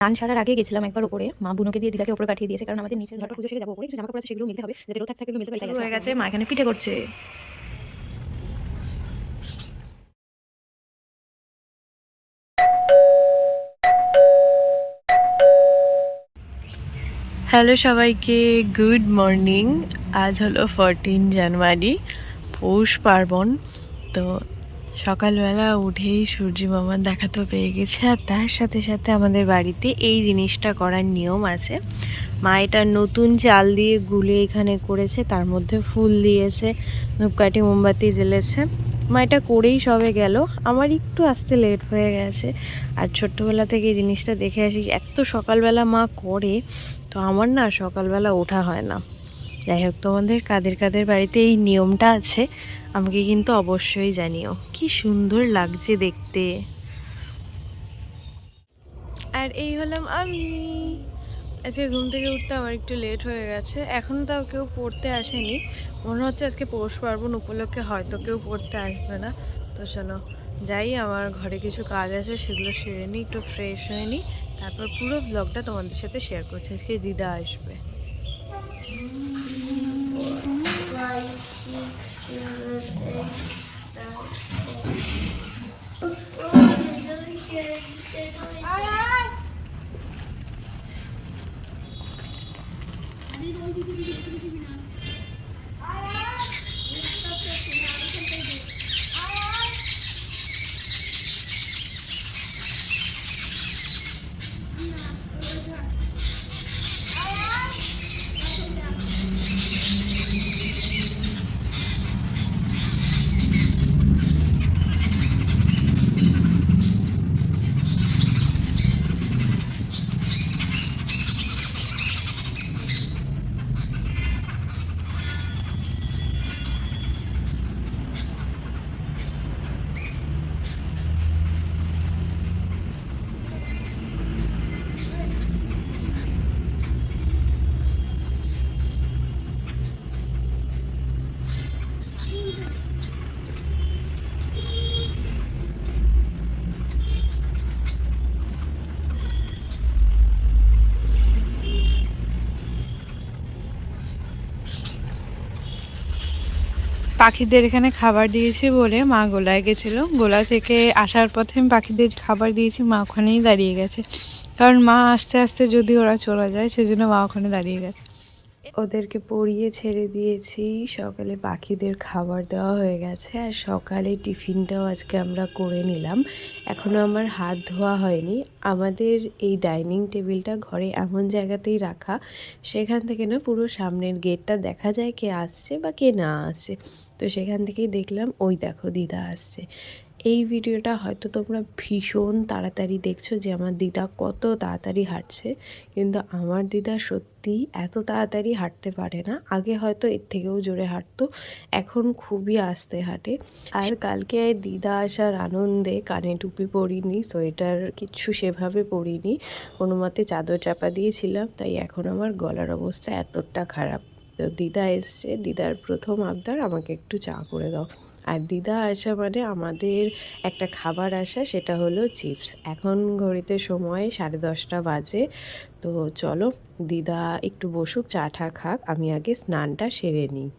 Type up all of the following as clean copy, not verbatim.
স্নান সারার আগে গেছিলাম একবার উপরে, মা বুনোকে দিয়ে দিদাকে উপরে পাঠিয়ে দিয়েছে, কারণ আমাদের নিচের ঘরটা পুজো সেরে যাবো উপরে, কিছু জামা কাপড় আছে সেগুলো মিলতে হবে, যাতে রোদ থাকতে মিলতে পারে। হয়ে গেছে, মা এখানে পিঠে করছে। হ্যালো সবাইকে, গুড মর্নিং। আজ হলো 14 জানুয়ারি, পৌষ পার্বণ। তো সকালবেলা উঠেই সূর্যি মামার দেখা তো পেয়ে গেছে, আর তার সাথে সাথে আমাদের বাড়িতে এই জিনিসটা করার নিয়ম আছে। মা এটা নতুন চাল দিয়ে গুলে এখানে করেছে, তার মধ্যে ফুল দিয়েছে, ধূপকাঠি মোমবাতি জ্বেলেছে। মা এটা করেই সবে গেল, আমার একটু আসতে লেট হয়ে গেছে। আর ছোট্টবেলা থেকে এই জিনিসটা দেখে আসি, এত সকালবেলা মা করে, তো আমার না সকালবেলা ওঠা হয় না। যাই হোক, তোমাদের কাদের কাদের বাড়িতে এই নিয়মটা আছে আমাকে কিন্তু অবশ্যই জানিও। কি সুন্দর লাগছে দেখতে। আর এই হলাম আমি। আজকে ঘুম থেকে উঠতে আমার একটু লেট হয়ে গেছে, এখনও তাও কেউ পড়তে আসেনি। মনে হচ্ছে আজকে পৌষ পার্বণ উপলক্ষে হয়তো কেউ পড়তে আসবে না। তো চলো যাই, আমার ঘরে কিছু কাজ আছে সেগুলো সেরে নিই, একটু ফ্রেশ হয়ে নিই, তারপর পুরো ব্লগটা তোমাদের সাথে শেয়ার করছি। আজকে দিদা আসবে। পাখিদের এখানে খাবার দিয়েছি বলে মা গোলায় গেছিল, গোলা থেকে আসার পথে আমি পাখিদের খাবার দিয়েছি, মা ওখানেই দাঁড়িয়ে গেছে, কারণ মা আস্তে আস্তে যদি ওরা চলে যায় সেজন্য মা ওখানে দাঁড়িয়ে গেছে। ওদেরকে পরিয়ে ছেড়ে দিয়েছি, সকালে পাখিদের খাবার দেওয়া হয়ে গেছে, আর সকালে টিফিনটাও আজকে আমরা করে নিলাম। এখনও আমার হাত ধোয়া হয়নি। আমাদের এই ডাইনিং টেবিলটা ঘরে এমন জায়গাতেই রাখা, সেখান থেকে না পুরো সামনের গেটটা দেখা যায় কে আসছে বা কে না আসছে। তো সেখান থেকেই দেখলাম, ওই দেখো দিদা আসছে। এই ভিডিওটা হয়তো তোমরা ভীষণ তাড়াতাড়ি দেখছো যে আমার দিদা কত তাড়াতাড়ি হাঁটছে, কিন্তু আমার দিদা সত্যি এত তাড়াতাড়ি হাঁটতে পারে না। আগে হয়তো এর থেকেও জোরে হাঁটতো, এখন খুবই আস্তে হাঁটে। আর কালকে দিদা আসার আনন্দে কানে টুপি পরিনি, সোয়েটার কিচ্ছু সেভাবে পরিনি, কোনো মতে চাদর চাপা দিয়েছিলাম, তাই এখন আমার গলার অবস্থা এতটা খারাপ। তো দিদা এসছে, দিদার প্রথম আবদার আমাকে একটু চা করে দাও। আর দিদা আসা মানে আমাদের একটা খাবার আসা, সেটা হলো চিপস। এখন ঘড়িতে সময় 10:30 বাজে। তো চলো দিদা একটু বসুক, চা টা খাক, আমি আগে স্নানটা সেরে নিই।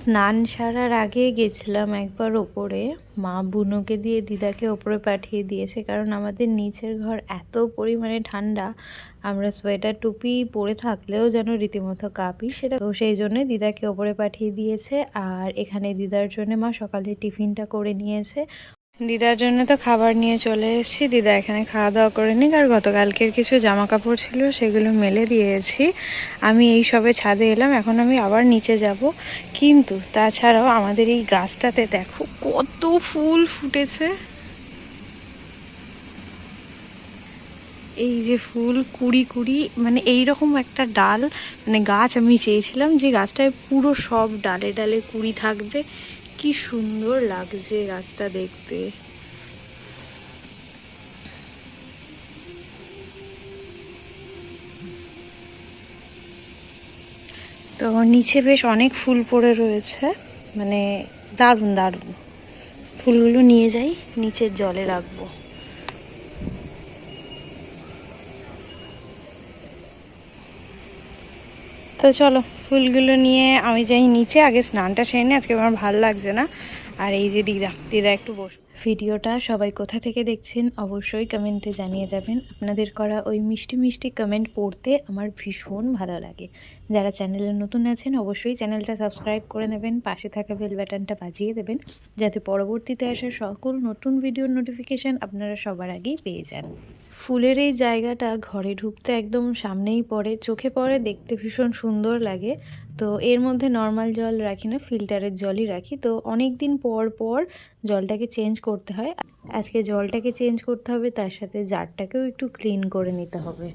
স্নান সারার আগে গেছিলাম একবার ওপরে, মা বুনোকে দিয়ে দিদাকে ওপরে পাঠিয়ে দিয়েছে, কারণ আমাদের নিচের ঘর এত পরিমাণে ঠান্ডা, আমরা সোয়েটার টুপি পরে থাকলেও যেন রীতিমতো কাঁপি, সেটা তো সেই জন্যে দিদাকে ওপরে পাঠিয়ে দিয়েছে। আর এখানে দিদার জন্য মা সকালে টিফিনটা করে নিয়েছে। দিদার জন্য তো খাবার নিয়ে চলে এসেছি, দিদা এখানে খাওয়া দাওয়া করে নিক। আর গতকালকের কিছু জামা কাপড় ছিল সেগুলো মেলে দিয়েছি। আমি এই সবে ছাদে এলাম, এখন আমি আবার নিচে যাব। কিন্তু তাছাড়াও আমাদের এই গাছটাতে দেখো কত ফুল ফুটেছে। এই যে ফুল কুড়ি কুড়ি, মানে এইরকম একটা ডাল, মানে গাছ আমি চেয়েছিলাম যে গাছটায় পুরো সব ডালে ডালে কুড়ি থাকবে। কি সুন্দর লাগছে গাছটা দেখতে। তো নিচে বেশ অনেক ফুল পড়ে রয়েছে, মানে দারুণ দারুণ। ফুলগুলো নিয়ে যাই, নিচের জলে রাখবো। তো চলো ফুলগুলো নিয়ে আমি যাই নিচে, আগে স্নানটা সেরে নিই, আজকে আমার ভালো লাগছে না। আর এই যে দিদা একটু বসো। ভিডিওটা সবাই কোথা থেকে দেখছেন অবশ্যই কমেন্টে জানিয়ে যাবেন। আপনাদের করা ওই মিষ্টি মিষ্টি কমেন্ট পড়তে আমার ভীষণ ভালো লাগে। যারা চ্যানেলে নতুন আছেন অবশ্যই চ্যানেলটা সাবস্ক্রাইব করে নেবেন, পাশে থাকা বেল বাটনটা বাজিয়ে দেবেন, যাতে পরবর্তীতে আসা সকল নতুন ভিডিওর নোটিফিকেশান আপনারা সবার আগেই পেয়ে যান। ফুলের এই জায়গাটা ঘরে ঢুকতে একদম সামনেই পড়ে, চোখে পড়ে, দেখতে ভীষণ সুন্দর লাগে। তো এর মধ্যে নর্মাল জল রাখি না, ফিল্টারের জলই রাখি। তো অনেক দিন পর পর জলটাকে চেঞ্জ করতে হয়। আজকে জলটাকে চেঞ্জ করতে হবে, তার সাথে জারটাকেও একটু ক্লিন করে নিতে হবে।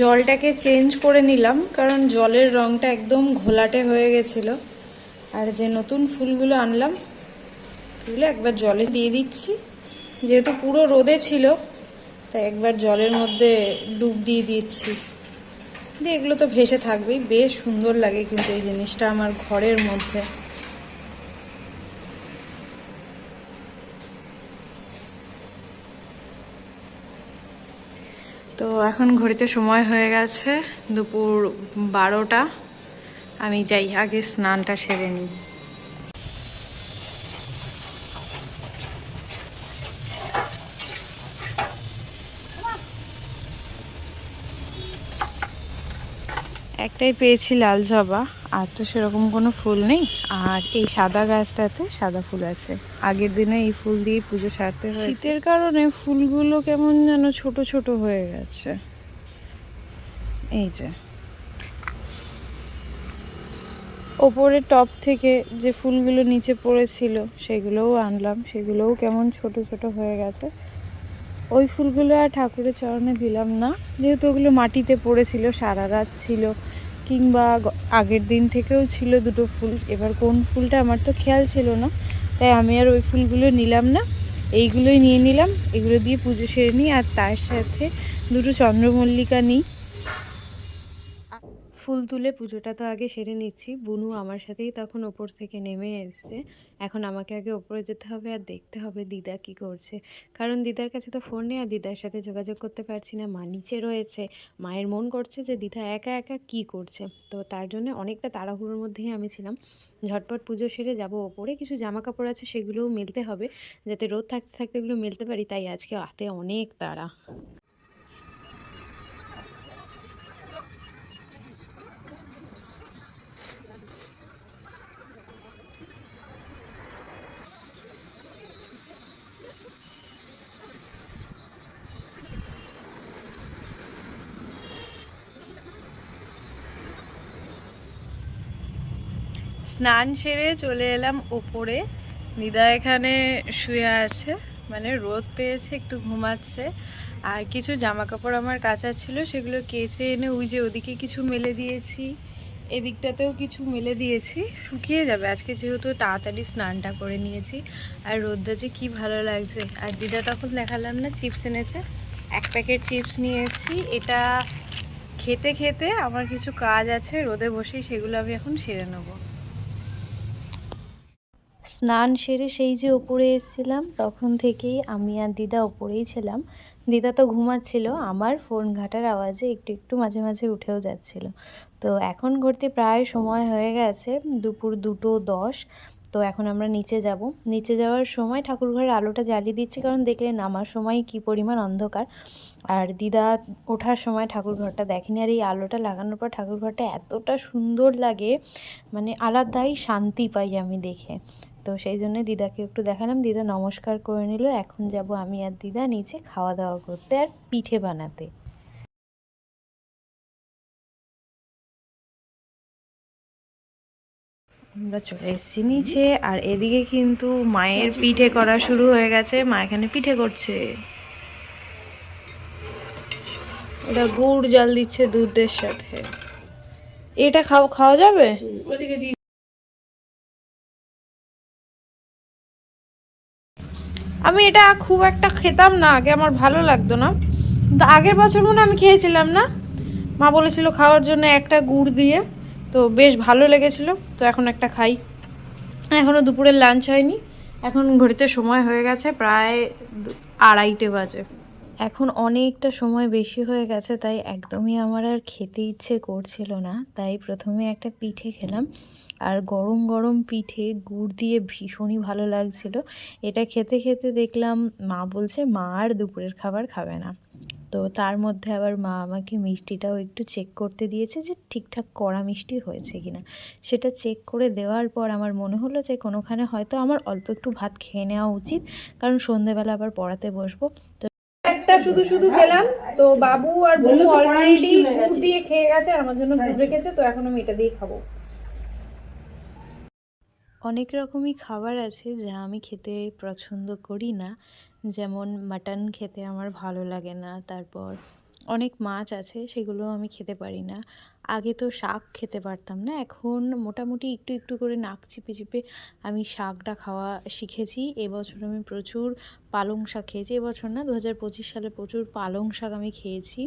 জলটাকে চেঞ্জ করে নিলাম, কারণ জলের রঙটা একদম ঘোলাটে হয়ে গেছিলো। আর যে নতুন ফুলগুলো আনলাম এগুলো একবার জলে দিয়ে দিচ্ছি, যেহেতু পুরো রোদে ছিল তাই একবার জলের মধ্যে ডুব দিয়ে দিচ্ছি। দিয়ে এগুলো তো ভেসে থাকবেই, বেশ সুন্দর লাগে কিন্তু এই জিনিসটা আমার ঘরের মধ্যে। তো এখন ঘড়িতে সময় হয়ে গেছে দুপুর 12টা। আমি যাই আগে স্নানটা সেরে নিই। একটাই পেয়েছি লাল জবা, আর তো সেরকম কোনো ফুল নেই। আর এই সাদা গাছটাতে সাদা ফুল আছে, আগের দিনে এই ফুল দিয়ে পুজো সারতে হয়। শীতের কারণে ফুলগুলো কেমন যেন ছোট ছোট হয়ে গেছে। এই যে ওপরে টপ থেকে যে ফুলগুলো নিচে পড়েছিল সেগুলোও আনলাম, সেগুলোও কেমন ছোট ছোট হয়ে গেছে। ওই ফুলগুলো আর ঠাকুরের চরণে দিলাম না, যেহেতু ওগুলো মাটিতে পড়েছিল, সারা রাত ছিল, কিংবা আগের দিন থেকেও ছিল দুটো ফুল। এবার কোন ফুলটা আমার তো খেয়াল ছিল না, তাই আমি আর ওই ফুলগুলো নিলাম না, এইগুলোই নিয়ে নিলাম। এগুলো দিয়ে পুজো সেরে নিই, আর তার সাথে দুটো চন্দ্রমল্লিকা নিই। ফুল তুলে পুজোটা তো আগে সেরে নিচ্ছি। বুনু আমার সাথেই তখন ওপর থেকে নেমে এসছে। এখন আমাকে আগে ওপরে যেতে হবে আর দেখতে হবে দিদা কি করছে, কারণ দিদার কাছে তো ফোন নেই আর দিদার সাথে যোগাযোগ করতে পারছি না। মা নিচে রয়েছে, মায়ের মন করছে যে দিদা একা একা কি করছে। তো তার জন্য অনেকটা তাড়াহুড়োর মধ্যেই আমি ছিলাম। ঝটপট পুজো সেরে যাব ওপরে, কিছু জামা কাপড় আছে সেগুলোও মেলতে হবে, যাতে রোদ থাকতে থাকতে এগুলো মেলতে পারি, তাই আজকে হাতে অনেক তাড়া। স্নান সেরে চলে এলাম ওপরে। দিদা এখানে শুয়ে আছে, মানে রোদ পেয়েছে, একটু ঘুমাচ্ছে। আর কিছু জামা কাপড় আমার কাচা ছিল, সেগুলো কেচে এনে ওই যে ওদিকে কিছু মেলে দিয়েছি, এদিকটাতেও কিছু মেলে দিয়েছি, শুকিয়ে যাবে আজকে, যেহেতু তাড়াতাড়ি স্নানটা করে নিয়েছি। আর রোদটা যে কী ভালো লাগছে। আর দিদা তখন দেখালাম না চিপস এনেছে, 1 প্যাকেট চিপস নিয়ে এসেছি। এটা খেতে খেতে আমার কিছু কাজ আছে রোদে বসেই, সেগুলো আমি এখন সেরে নেবো। স্নান সেরে সেই যে ওপরে এসেছিলাম, তখন থেকেই আমি আর দিদা ওপরেই ছিলাম। দিদা তো ঘুমাচ্ছিল, আমার ফোন ঘাটার আওয়াজে একটু একটু মাঝে মাঝে উঠেও যাচ্ছিল। তো এখন ঘুরতে প্রায় সময় হয়ে গেছে দুপুর 2:10। তো এখন আমরা নিচে যাব। নিচে যাওয়ার সময় ঠাকুরঘরের আলোটা জ্বালিয়ে দিচ্ছি, কারণ দেখলে নামার সময় কি পরিমাণ অন্ধকার। আর দিদা ওঠার সময় ঠাকুরঘরটা দেখেনি, আর এই আলোটা লাগানোর পর ঠাকুরঘরটা এতটা সুন্দর লাগে, মানে আলাদাই শান্তি পাই আমি দেখে। তো সেই জন্য দিদাকে একটু দেখালাম, দিদা নমস্কার করে নিল। এখন যাব আমি আর দিদা নিচে খাওয়া দাওয়া করতে আর পিঠে বানাতে। আমরা চলে এসেছি নিচে, আর এদিকে কিন্তু মায়ের পিঠে করা শুরু হয়ে গেছে। মা এখানে পিঠে করছে, এটা গুড় জাল দিচ্ছে দুধের সাথে। এটা খাওয়া যাবে? আমি এটা খুব একটা খেতাম না আগে, আমার ভালো লাগতো না, কিন্তু আগের বছর মনে আমি খেয়েছিলাম না, মা বলেছিল খাওয়ার জন্য একটা গুড় দিয়ে, তো বেশ ভালো লেগেছিল। তো এখন একটা খাই। এখনও দুপুরের লাঞ্চ হয়নি, এখন ঘড়িতে সময় হয়ে গেছে প্রায় 2:30 বাজে। এখন অনেকটা সময় বেশি হয়ে গেছে, তাই একদমই আমার আর খেতে ইচ্ছে করছিল না। তাই প্রথমে একটা পিঠে খেলাম, আর গরম গরম পিঠে গুড় দিয়ে ভীষণই ভালো লাগছিল। এটা খেতে খেতে দেখলাম মা বলছে মা আর দুপুরের খাবার খাবে না। তো তার মধ্যে আবার মা আমাকে মিষ্টিটাও একটু চেক করতে দিয়েছে যে ঠিকঠাক কড়া মিষ্টি হয়েছে কিনা। সেটা চেক করে দেওয়ার পর আমার মনে হলো যে কোনোখানে হয়তো আমার অল্প একটু ভাত খেয়ে নেওয়া উচিত, কারণ সন্ধেবেলা আবার পড়াতে বসবো। তো একটা শুধু শুধু খেলাম, তো বাবু আর বুনু অলরেডি গুড় দিয়ে খেয়ে গেছে আর আমার জন্য গুড় রেখেছে, তো এখন আমি এটা দিয়ে খাবো। অনেক রকমই খাবার আছে যা আমি খেতে পছন্দ করি না, যেমন মাটন খেতে আমার ভালো লাগে না। তারপর অনেক মাছ আছে সেগুলো আমি খেতে পারি না। আগে তো শাক খেতে পারতাম না, এখন মোটামুটি একটু একটু করে নাক চিপে চিপে আমি শাকটা খাওয়া শিখেছি। এবছর আমি প্রচুর পালং শাক খেয়েছি, এবছর না 2025 সালে প্রচুর পালং শাক আমি খেয়েছি।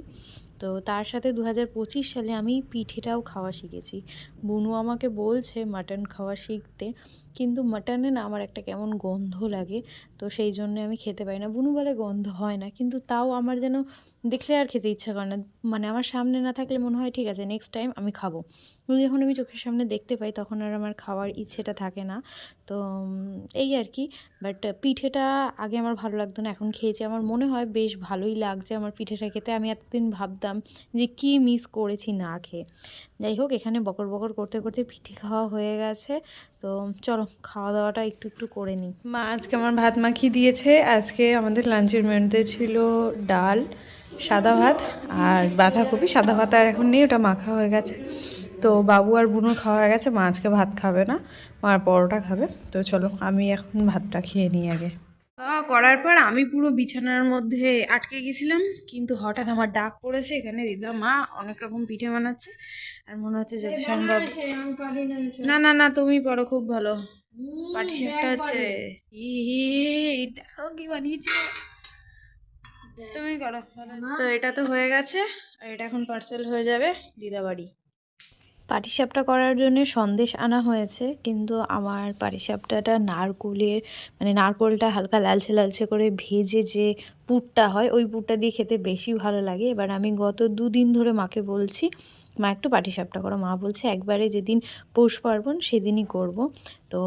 তো তার সাথে 2025 সালে আমি পিঠেটাও খাওয়া শিখেছি। বুনু আমাকে বলছে মাটন খাওয়া শিখতে, কিন্তু মাটনে না আমার একটা কেমন গন্ধ লাগে, তো সেই জন্যে আমি খেতে পারি না। বুনু বলে গন্ধ হয় না, কিন্তু তাও আমার যেন দেখলে আর খেতে ইচ্ছা করে না। মানে আমার সামনে না থাকলে মনে হয় ঠিক আছে নেক্সট টাইম আমি খাবো, কিন্তু যখন আমি চোখের সামনে দেখতে পাই তখন আর আমার খাওয়ার ইচ্ছেটা থাকে না। তো এই আর কি। বাট পিঠেটা আগে আমার ভালো লাগতো না, এখন খেয়েছি আমার মনে হয় বেশ ভালোই লাগছে আমার পিঠেটা খেতে। আমি এতদিন ভাবতাম যে কী মিস করেছি না খেয়ে। যাই হোক, এখানে বকর বকর করতে করতে পিঠে খাওয়া হয়ে গেছে, তো চলো খাওয়া দাওয়াটা একটু একটু করে নিই। মা আজকে আমার ভাত মাখিয়ে দিয়েছে। আজকে আমাদের লাঞ্চের মেনুতে ছিল ডাল, সাদা ভাত আর বাঁধাকপি। সাদা ভাত আর এখন নেই, ওটা মাখা হয়ে গেছে। তো বাবু আর বুনুর খাওয়া হয়ে গেছে, মা আজকে ভাত খাবে না, মা পরোটা খাবে। তো চলো আমি এখন ভাতটা খেয়ে নিই আগে। খাওয়া করার পর আমি পুরো বিছানার মধ্যে আটকে গেছিলাম, কিন্তু হঠাৎ আমার ডাক পড়েছে, এখানে দিদা মা অনেক রকম পিঠে বানাচ্ছে, আর মনে হচ্ছে যদি সম্ভব। না না না, তুমি পারো, খুব ভালো। পাটিসাপটা হচ্ছে দেখো কি বানিয়েছে, তুমি করো। তো এটা তো হয়ে গেছে, আর এটা এখন পার্সেল হয়ে যাবে দিদা বাড়ি। পাটিসাপটা করার জন্য সন্দেশ আনা হয়েছে, কিন্তু আমার পাটিসাপটাটা নারকোলের, মানে নারকোলটা হালকা লালচে লালচে করে ভেজে যে পুরটা হয় ওই পুরটা দিয়ে খেতে বেশি ভালো লাগে। এবার আমি গত 2 দিন ধরে মাকে বলছি মা একটু পাটিসাপটা করো, মা বলছে একবারে যেদিন পৌষ পার্বণ সেদিনই করব। তো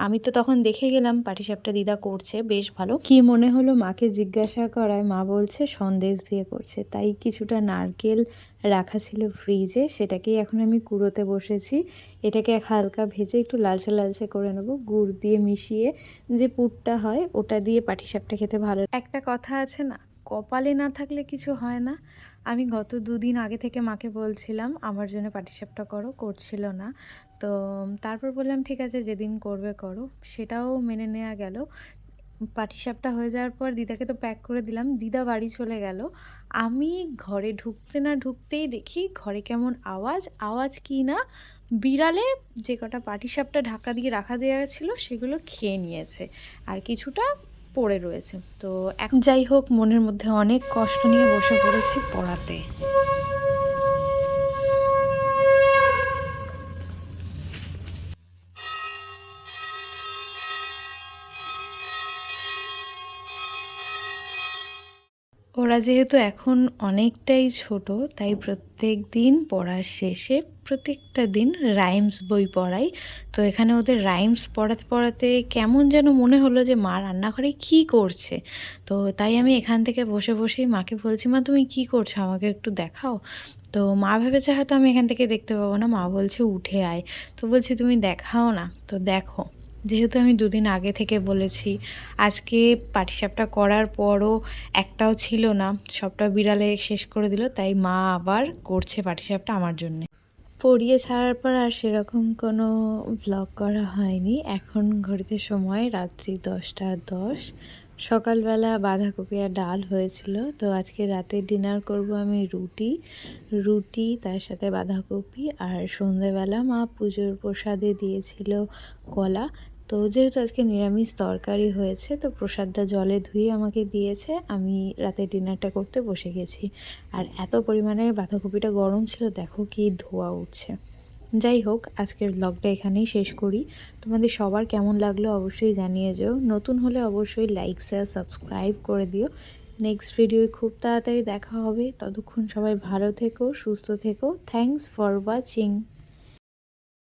আমি তো তখন দেখে গেলাম পাটিসাপটা দিদা করছে বেশ ভালো। কি মনে হলো মাকে জিজ্ঞাসা করায় মা বলছে সন্দেশ দিয়ে করছে। তাই কিছুটা নারকেল রাখা ছিল ফ্রিজে, সেটাকেই এখন আমি কুড়োতে বসেছি। এটাকে হালকা ভেজে একটু লালচে লালচে করে নেব, গুড় দিয়ে মিশিয়ে যে পুরটা হয় ওটা দিয়ে পাটিসাপটা খেতে ভালো। একটা কথা আছে না, কপালে না থাকলে কিছু হয় না। আমি গত 2 দিন আগে থেকে মাকে বলছিলাম আমার জন্য পাটিসাপটা করো, করছিল না। তো তারপর বললাম ঠিক আছে যেদিন করবে করো, সেটাও মেনে নেওয়া গেল। পাটিসাপটা হয়ে যাওয়ার পর দিদাকে তো প্যাক করে দিলাম, দিদা বাড়ি চলে গেল। আমি ঘরে ঢুকতে না ঢুকতেই দেখি ঘরে কেমন আওয়াজ, আওয়াজ কি না, বিড়ালে যে কটা পাটিসাপটা ঢাকা দিয়ে রাখা দেওয়া ছিল সেগুলো খেয়ে নিয়েছে, আর কিছুটা পড়ে রয়েছে। তো এখন যাই হোক, মনের মধ্যে অনেক কষ্ট নিয়ে বসে পড়েছি পড়াতে। ওরা যেহেতু এখন অনেকটাই ছোট, তাই প্রত্যেক দিন পড়ার শেষে প্রত্যেকটা দিন রাইমস বই পড়াই। তো এখানে ওদের রাইমস পড়াতে পড়াতে কেমন যেন মনে হলো যে মা রান্নাঘরে কী করছে। তো তাই আমি এখান থেকে বসে বসেই মাকে বলছি মা তুমি কী করছো আমাকে একটু দেখাও। তো মা ভেবেছে হয়তো আমি এখান থেকে দেখতে পাবো না, মা বলছে উঠে আয়। তো বলছি তুমি দেখাও না, তো দেখো। যেহেতু আমি 2 দিন আগে থেকে বলেছি, আজকে পাটিসাপটা করার পরও একটাও ছিল না, সবটা বিড়ালে শেষ করে দিল, তাই মা আবার করছে পাটিসাপটা আমার জন্যে। পড়িয়ে ছাড়ার পর আর সেরকম কোনো ভ্লগ করা হয়নি। এখন ঘড়িতে সময় রাত্রি 10টা 10। সকালবেলা বাঁধাকপি আর ডাল হয়েছিল, তো আজকে রাতে ডিনার করব আমি রুটি রুটি তার সাথে বাঁধাকপি। আর সন্ধেবেলা মা পুজোর প্রসাদে দিয়েছিল কলা। তো যেহেতু আজকে নিরামিষ তরকারি হয়েছে, তো প্রসাদটা জলে ধুয়ে আমাকে দিয়েছে, আমি রাতে ডিনারটা করতে বসে গেছি। আর এত পরিমাণে বাঁধাকপিটা গরম ছিল, দেখো কি ধোয়া উঠছে। যাই হোক, আজকের ব্লগটা এখানেই শেষ করি। তোমাদের সবার কেমন লাগলো অবশ্যই জানিয়ে যেও। নতুন হলে অবশ্যই লাইক শেয়ার সাবস্ক্রাইব করে দিও। নেক্সট ভিডিওয় খুব তাড়াতাড়ি দেখা হবে। ততক্ষণ সবাই ভালো থেকো, সুস্থ থেকো। Thanks for watching.